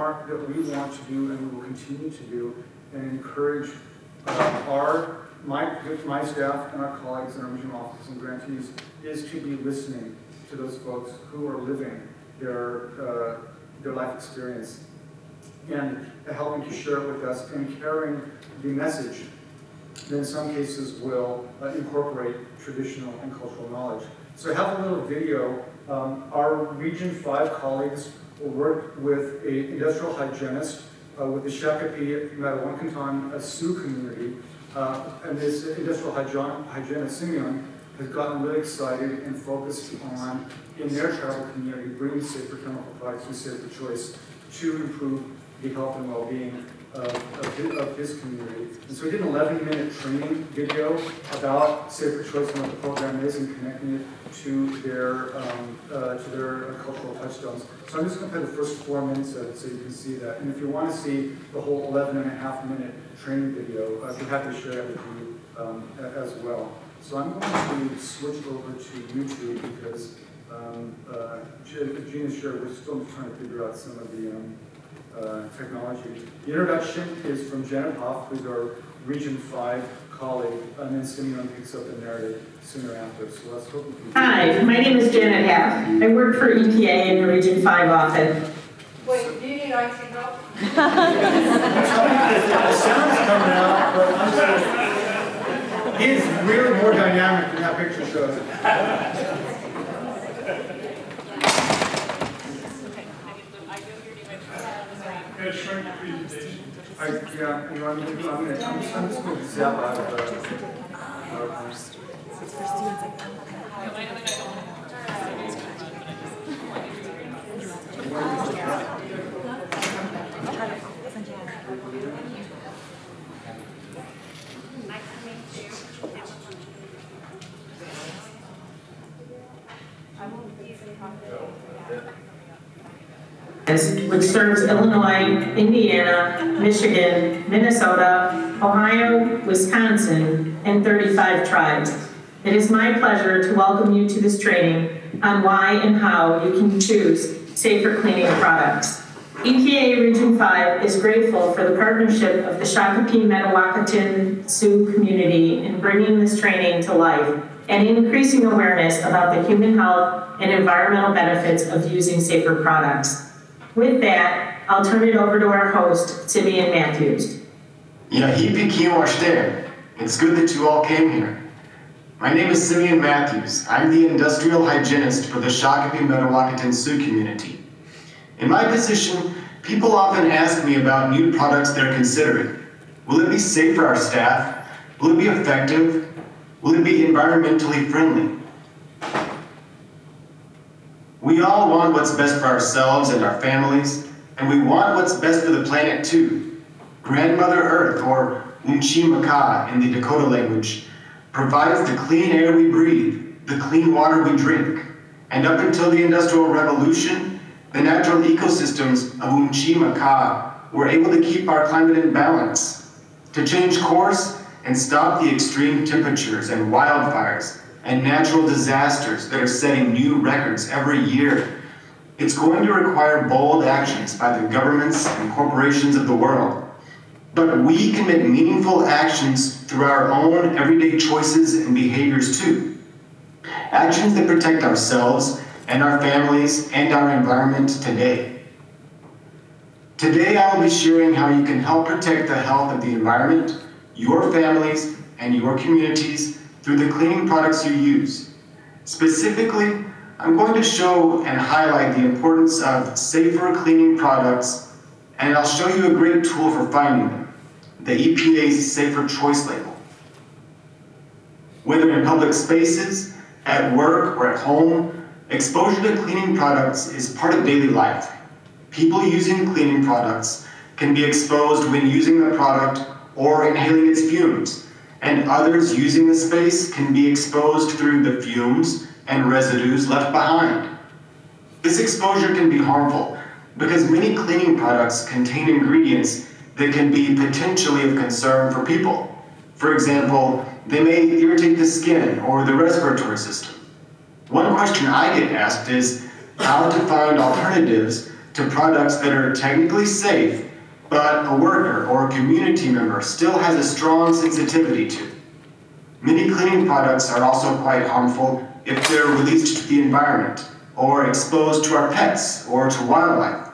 that we want to do and we will continue to do, and encourage my staff and our colleagues in our regional offices and grantees is to be listening to those folks who are living their life experience and helping to share it with us and carrying the message that in some cases will incorporate traditional and cultural knowledge. So I have a little video. Our Region 5 colleagues worked with an industrial hygienist with the Shakopee Madawakanton Sioux community. And this industrial hygienist, Simeon, has gotten really excited and focused on, in their tribal community, bringing safer chemical products and safer choice to improve the health and well-being of his community. And so we did an 11-minute training video about safer choice and what the program is and connecting it to their cultural touchstones. So I'm just going to play the first 4 minutes of it so you can see that. And if you want to see the whole 11.5-minute training video, I'd be happy to share it with you as well. So I'm going to switch over to YouTube because Gina's shared, we're still trying to figure out some of the technology. The introduction is from Janet Hoff, who's our Region 5 colleague, and then Simeon picks up the narrative sooner after. So let's hope we can. Hi, my name is Janet Hoff. I work for EPA in the Region 5 office. Wait, do you need IT help? The sound's coming out, but I'm just, he is really more dynamic than that picture shows. Shrink the presentation. Yeah, you want me to, I'm just going to zap out of the which serves Illinois, Indiana, Michigan, Minnesota, Ohio, Wisconsin, and 35 tribes. It is my pleasure to welcome you to this training on why and how you can choose safer cleaning products. EPA Region 5 is grateful for the partnership of the Shakopee Madawakanton Sioux community in bringing this training to life and increasing awareness about the human health and environmental benefits of using safer products. With that, I'll turn it over to our host, Simeon Matthews. It's good that you all came here. My name is Simeon Matthews. I'm the industrial hygienist for the Shakopee Madawakanton Sioux community. In my position, people often ask me about new products they're considering. Will it be safe for our staff? Will it be effective? Will it be environmentally friendly? We all want what's best for ourselves and our families, and we want what's best for the planet too. Grandmother Earth, or Unchimaka in the Dakota language, provides the clean air we breathe, the clean water we drink, and up until the Industrial Revolution, the natural ecosystems of Unchimaka were able to keep our climate in balance. To change course and stop the extreme temperatures and wildfires and natural disasters that are setting new records every year, it's going to require bold actions by the governments and corporations of the world. But we can make meaningful actions through our own everyday choices and behaviors too. Actions that protect ourselves and our families and our environment today. Today I will be sharing how you can help protect the health of the environment, your families, and your communities through the cleaning products you use. Specifically, I'm going to show and highlight the importance of safer cleaning products, and I'll show you a great tool for finding them, the EPA's Safer Choice label. Whether in public spaces, at work, or at home, exposure to cleaning products is part of daily life. People using cleaning products can be exposed when using the product or inhaling its fumes, and others using the space can be exposed through the fumes and residues left behind. This exposure can be harmful because many cleaning products contain ingredients that can be potentially of concern for people. For example, they may irritate the skin or the respiratory system. One question I get asked is how to find alternatives to products that are technically safe, but a worker or a community member still has a strong sensitivity to. Many cleaning products are also quite harmful if they're released to the environment or exposed to our pets or to wildlife.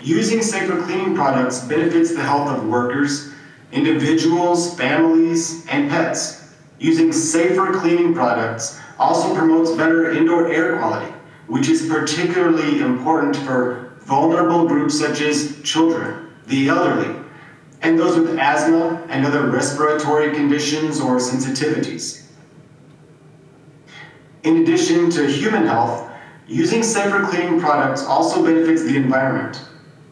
Using safer cleaning products benefits the health of workers, individuals, families, and pets. Using safer cleaning products also promotes better indoor air quality, which is particularly important for vulnerable groups such as children, the elderly, and those with asthma and other respiratory conditions or sensitivities. In addition to human health, using safer cleaning products also benefits the environment.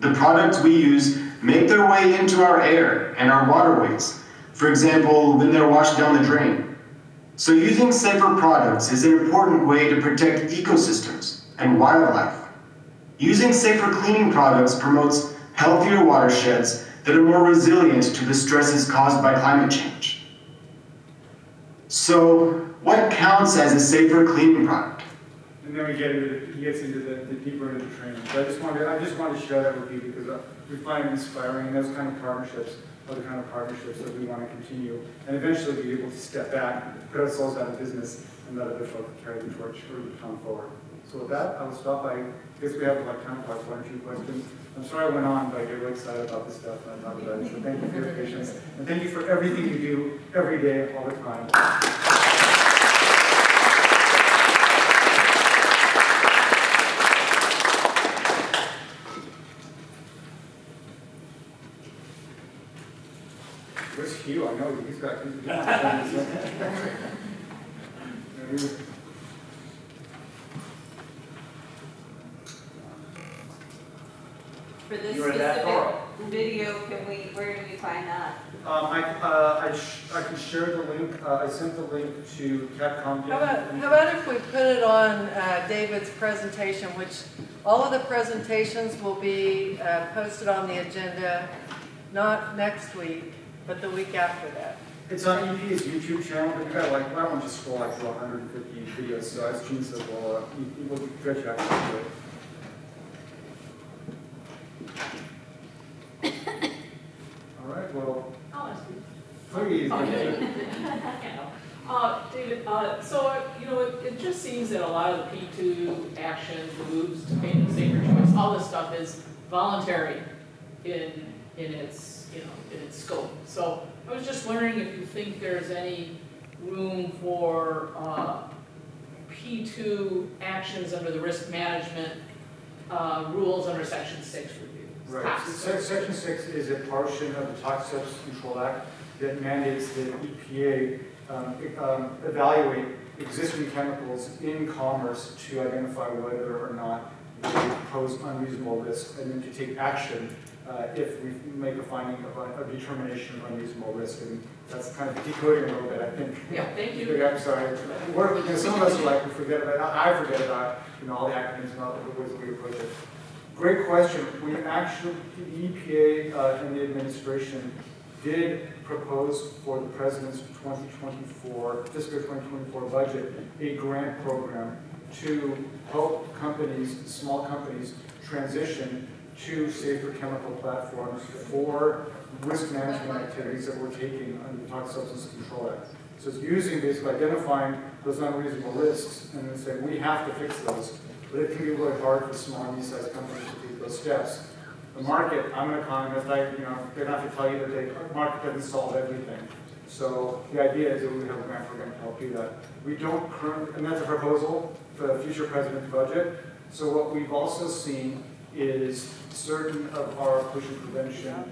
The products we use make their way into our air and our waterways, for example, when they're washed down the drain. So using safer products is an important way to protect ecosystems and wildlife. Using safer cleaning products promotes healthier watersheds that are more resilient to the stresses caused by climate change. So, what counts as a safer cleaning product? And then he gets into the deeper into the training. So I just wanted to share that with you because we find it inspiring, and those kind of partnerships are the kind of partnerships that we want to continue, and eventually be able to step back, put ourselves out of business, and let other folks carry the torch or the baton forward. So with that, I will stop. I guess we have like time for one or two questions. I'm sorry I went on, but I get really excited about this stuff and I talk about it. So thank you for your patience, and thank you for everything you do every day, all the time. Where's Hugh? I know he's got For this You are that specific thorough. video, where do we find that? I can share the link. I sent the link to Capcom. How about if we put it on David's presentation, which all of the presentations will be posted on the agenda, not next week, but the week after that. It's on EP's YouTube channel, but you got like, I want to scroll like through 150 videos, so as Gene said, we'll stretch out to it. All right, well, I'll ask you. please. David, so, it just seems that a lot of the P2 action, the moves to make a safer choice, all this stuff is voluntary in its, in its scope. So I was just wondering if you think there's any room for P2 actions under the risk management rules under Section 6 review. Right. So Section 6 is a portion of the Toxic Substance Control Act that mandates that EPA evaluate existing chemicals in commerce to identify whether or not they pose unreasonable risk, and then to take action if we make a finding of a determination of unreasonable risk. And that's kind of decoding a little bit, I think. Yeah, thank you. I'm sorry. Some of us are like, we forget about, I forget about, all the acronyms and all the ways that we approach it. Great question. We actually, the EPA and the administration did propose for the President's 2024, fiscal 2024 budget, a grant program to help companies, small companies, transition to safer chemical platforms for risk management activities that we're taking under the Toxic Substance Control Act. So it's using basically identifying those unreasonable risks and then saying we have to fix those. But it can be really hard for small and medium-sized companies to take those steps. The market, I'm an economist, they're not to tell you that the market doesn't solve everything. So the idea is that we have a grant program to help do that. We don't currently, and that's a proposal for the future president's budget. So what we've also seen is certain of our pollution prevention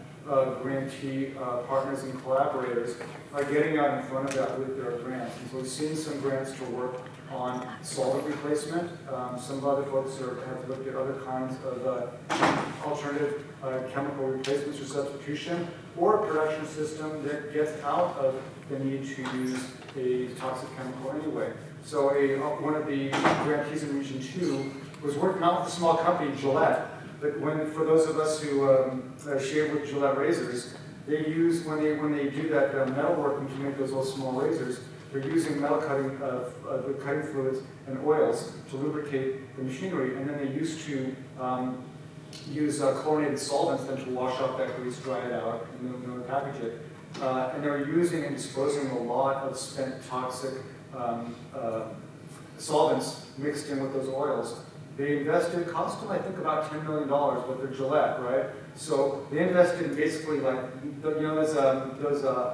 grantee partners and collaborators are getting out in front of that with their grants. And so we've seen some grants to work on solvent replacement. Some other folks have looked at other kinds of alternative chemical replacements or substitution, or a production system that gets out of the need to use a toxic chemical anyway. So one of the grantees in Region 2 was working out with a small company, Gillette. But for those of us who shave with Gillette razors, they use, when they do that metalworking to make those little small razors, they're using metal cutting, the cutting fluids and oils to lubricate the machinery, and then they used to use chlorinated solvents then to wash off that grease, dry it out, and then package it. And they're using and disposing of a lot of spent toxic solvents mixed in with those oils. They invested, cost them I think about $10 million, but they're Gillette, right? So they invested in basically like, you know,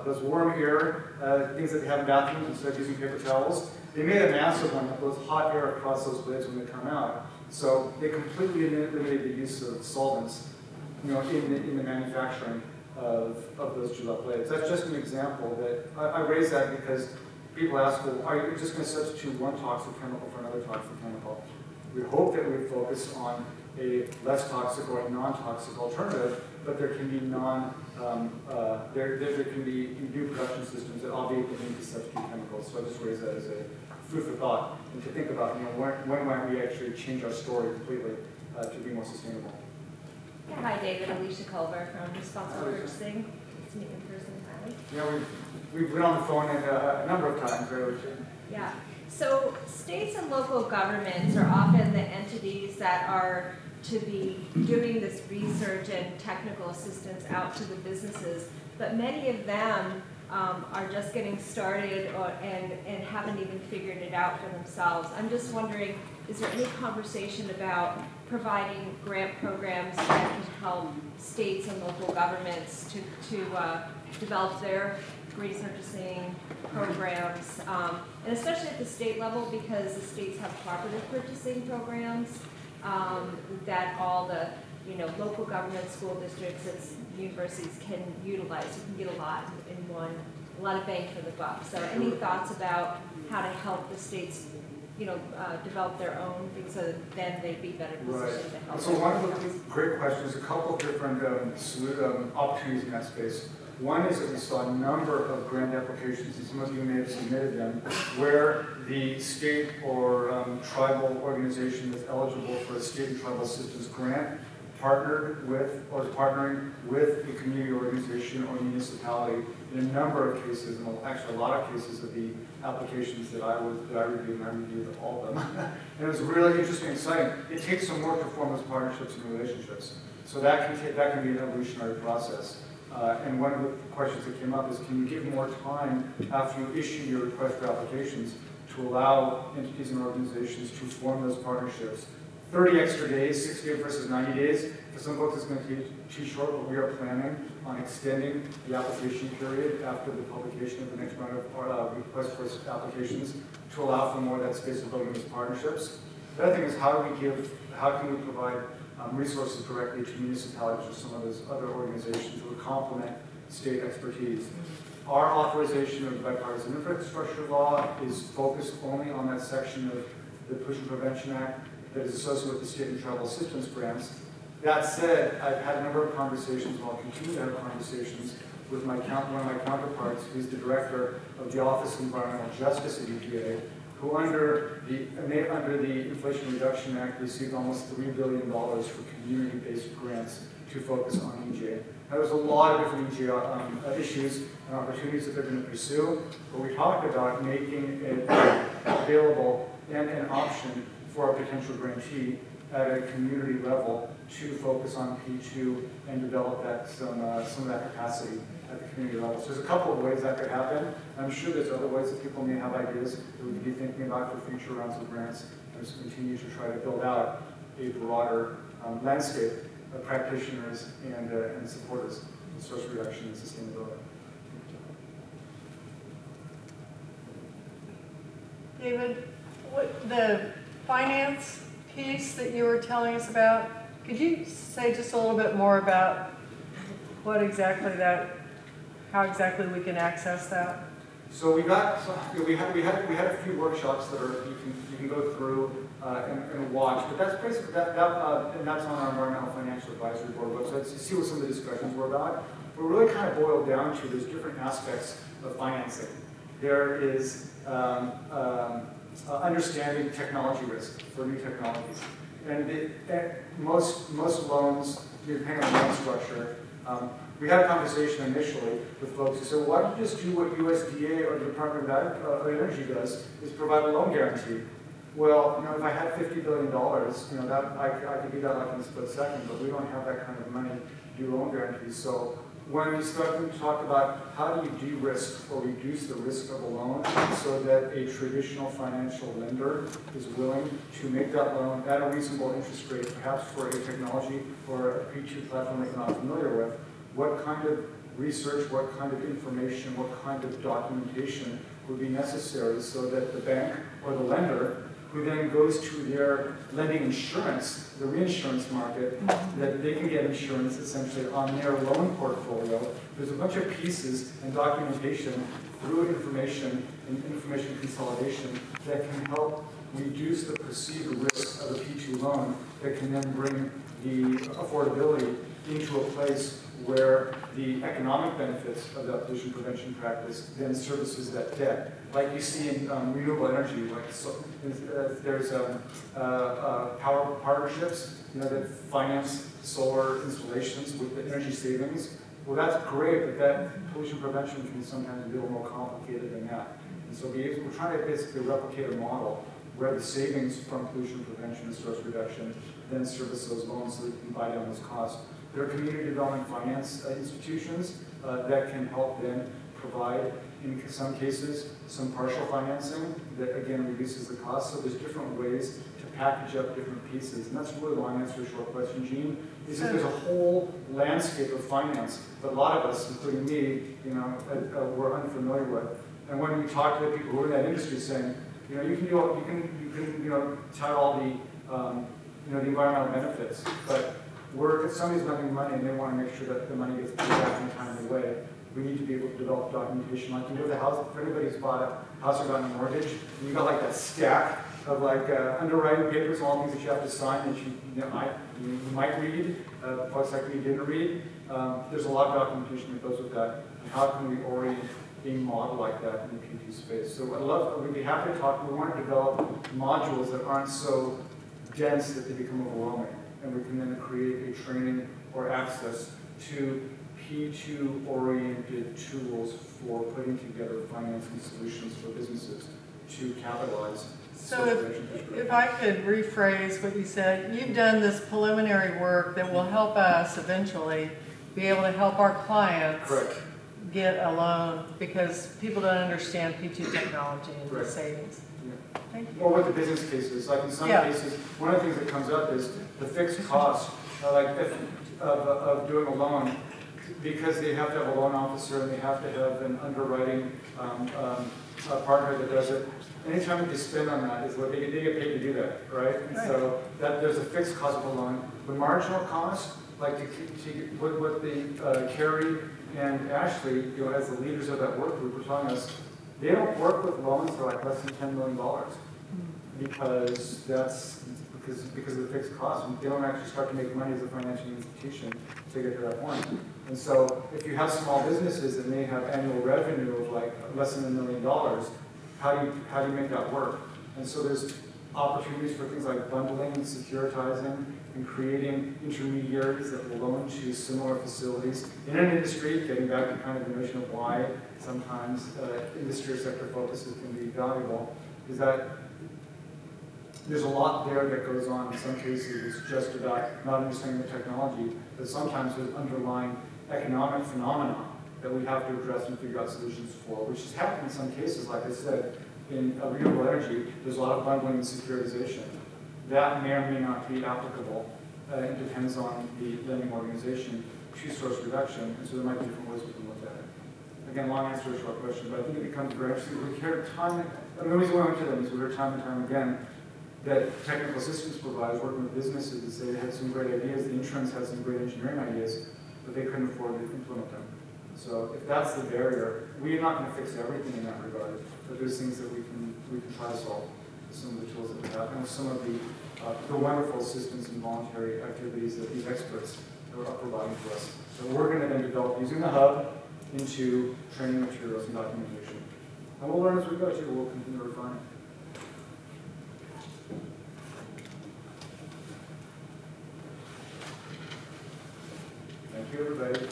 those warm air things that they have in bathrooms instead of using paper towels. They made a massive one that blows hot air across those blades when they come out. So they completely eliminated the use of solvents, you know, in the manufacturing of those Gillette blades. That's just an example that I raise that because people ask, well, are you just going to substitute one toxic chemical for another toxic chemical? We hope that we focus on a less toxic or a non-toxic alternative, but there can be there can be new production systems that obviate the need to substitute chemicals. So I just raise that as a food for thought, and to think about, you know, when might we actually change our story completely to be more sustainable. Yeah, hi, David. Alicia Culver from Responsible Purchasing. Nice to meet you in person, Kylie. Yeah, we've been on the phone a number of times, right? Yeah. So states and local governments are often the entities that are to be doing this research and technical assistance out to the businesses, but many of them are just getting started and haven't even figured it out for themselves. I'm just wondering, is there any conversation about providing grant programs that can help states and local governments to develop their green purchasing programs, and especially at the state level, because the states have cooperative purchasing programs that all the local government, school districts, and universities can utilize. You can get a lot in one, a lot of bang for the buck. So any thoughts about how to help the states develop their own things so that then they'd be better positioned to help? So one of the great questions, a couple of different opportunities in that space. One is that we saw a number of grant applications, and some of you may have submitted them, where the state or tribal organization that's eligible for a state and tribal assistance grant partnered with or is partnering with a community organization or municipality in a number of cases, and actually a lot of cases of the applications that I reviewed, and I reviewed all of them. And it was really interesting and exciting. It takes some work to form those partnerships and relationships. So that can be an evolutionary process. And one of the questions that came up is, can you give more time after you issue your request for applications to allow entities and organizations to form those partnerships? 30 extra days, 60 versus 90 days. For some folks, it's going to be too short, but we are planning on extending the application period after the publication of the next round of request for applications to allow for more of that space of building these partnerships. The other thing is, how can we provide resources directly to municipalities or some of those other organizations that would complement state expertise. Our authorization of the bipartisan infrastructure law is focused only on that section of the Pollution Prevention Act that is associated with the state and tribal assistance grants. That said, I've had a number of conversations, and I'll continue to have conversations with one of my counterparts, who's the director of the Office of Environmental Justice at EPA, who under the Inflation Reduction Act received almost $3 billion for community-based grants to focus on EJ. Now, there's a lot of different EJ issues and opportunities that they're going to pursue, but we talked about making it available and an option for a potential grantee at a community level to focus on P2 and develop some of that capacity at the community level. So there's a couple of ways that could happen. I'm sure there's other ways that people may have ideas that we could be thinking about for future rounds of grants, and just continue to try to build out a broader landscape of practitioners and supporters in source reduction and sustainability. David, what the finance piece that you were telling us about, could you say just a little bit more about what exactly how exactly we can access that? So we had a few workshops that you can go through and watch, but that's basically and that's on our Environmental Financial Advisory Board website to see what some of the discussions were about. But really kind of boiled down to there's different aspects of financing. There is understanding technology risk for new technologies, and most loans, depending on loan structure, We had a conversation initially with folks who said, well, why don't you just do what USDA or the Department of Energy does, is provide a loan guarantee. Well, if I had $50 billion, that I could do that like in a split second, but we don't have that kind of money to do loan guarantees. So when we start to talk about how do you de-risk or reduce the risk of a loan so that a traditional financial lender is willing to make that loan at a reasonable interest rate, perhaps for a technology or a P2 platform that they're not familiar with, what kind of research, what kind of information, what kind of documentation would be necessary so that the bank or the lender, who then goes to their lending insurance, the reinsurance market, that they can get insurance essentially on their loan portfolio. There's a bunch of pieces and documentation through information and information consolidation that can help reduce the perceived risk of a P2 loan that can then bring the affordability into a place where the economic benefits of that pollution prevention practice then services that debt. Like you see in renewable energy, like there's power partnerships, that finance solar installations with the energy savings. Well, that's great, but that pollution prevention can sometimes be a little more complicated than that. And so we're trying to basically replicate a model where the savings from pollution prevention and source reduction then service those loans so that you can buy down those costs. There are community development finance institutions that can help then provide, in some cases, some partial financing that again reduces the cost. So there's different ways to package up different pieces. And that's really the long answer to a short question, Jean, is that there's a whole landscape of finance that a lot of us, including me, we're unfamiliar with. And when we talk to the people who are in that industry saying, you can tout all the environmental benefits, but if somebody's lending money and they want to make sure that the money gets paid back in a timely way, we need to be able to develop documentation. Like the house, if anybody's bought a house or gotten a mortgage, and you got like that stack of underwriting papers, all things that you have to sign that you might read, folks like me didn't read. There's a lot of documentation that goes with that. And how can we orient a model like that in the P2 space? So we'd be happy to talk. We want to develop modules that aren't so dense that they become overwhelming. And we can then create a training or access to P2-oriented tools for putting together financing solutions for businesses to capitalize. So if I could rephrase what you said, you've done this preliminary work that will help us eventually be able to help our clients Correct. get a loan because people don't understand P2 technology and the savings. Yeah. Thank you. Or what the business case is. Like in some cases, one of the things that comes up is the fixed cost of doing a loan, because they have to have a loan officer and they have to have an underwriting partner that does it. Anytime that they spend on that is what they get paid to do that, right? And so there's a fixed cost of a loan. The marginal cost, like what the Carrie and Ashley, as the leaders of that work group, were telling us, they don't work with loans for like less than $10 million because of the fixed cost. They don't actually start to make money as a financial institution to get to that point. And so if you have small businesses that may have annual revenue of like less than $1 million, how do you make that work? And so there's opportunities for things like bundling, securitizing, and creating intermediaries that will loan to similar facilities in an industry, getting back to kind of the notion of why sometimes industry or sector focuses can be valuable, is that there's a lot there that goes on. In some cases, it's just about not understanding the technology, but sometimes there's underlying economic phenomena that we have to address and figure out solutions for, which has happened in some cases, like I said, in renewable energy, there's a lot of bundling and securitization. That may or may not be applicable. It depends on the lending organization to source reduction, and so there might be different ways we can look at it. Again, long answer to a short question, but I think it becomes very interesting. We hear the reason we went to them is we hear time and time again that technical assistance providers working with businesses that say they had some great ideas, the insurance had some great engineering ideas, but they couldn't afford to implement them. So if that's the barrier, we're not going to fix everything in that regard, but there's things that we can try to solve with some of the tools that we have and with some of the wonderful assistance and voluntary activities that these experts are providing to us. So we're going to then develop using the hub into training materials and documentation. And we'll learn as we go too. We'll continue to refine it. Thank you, everybody.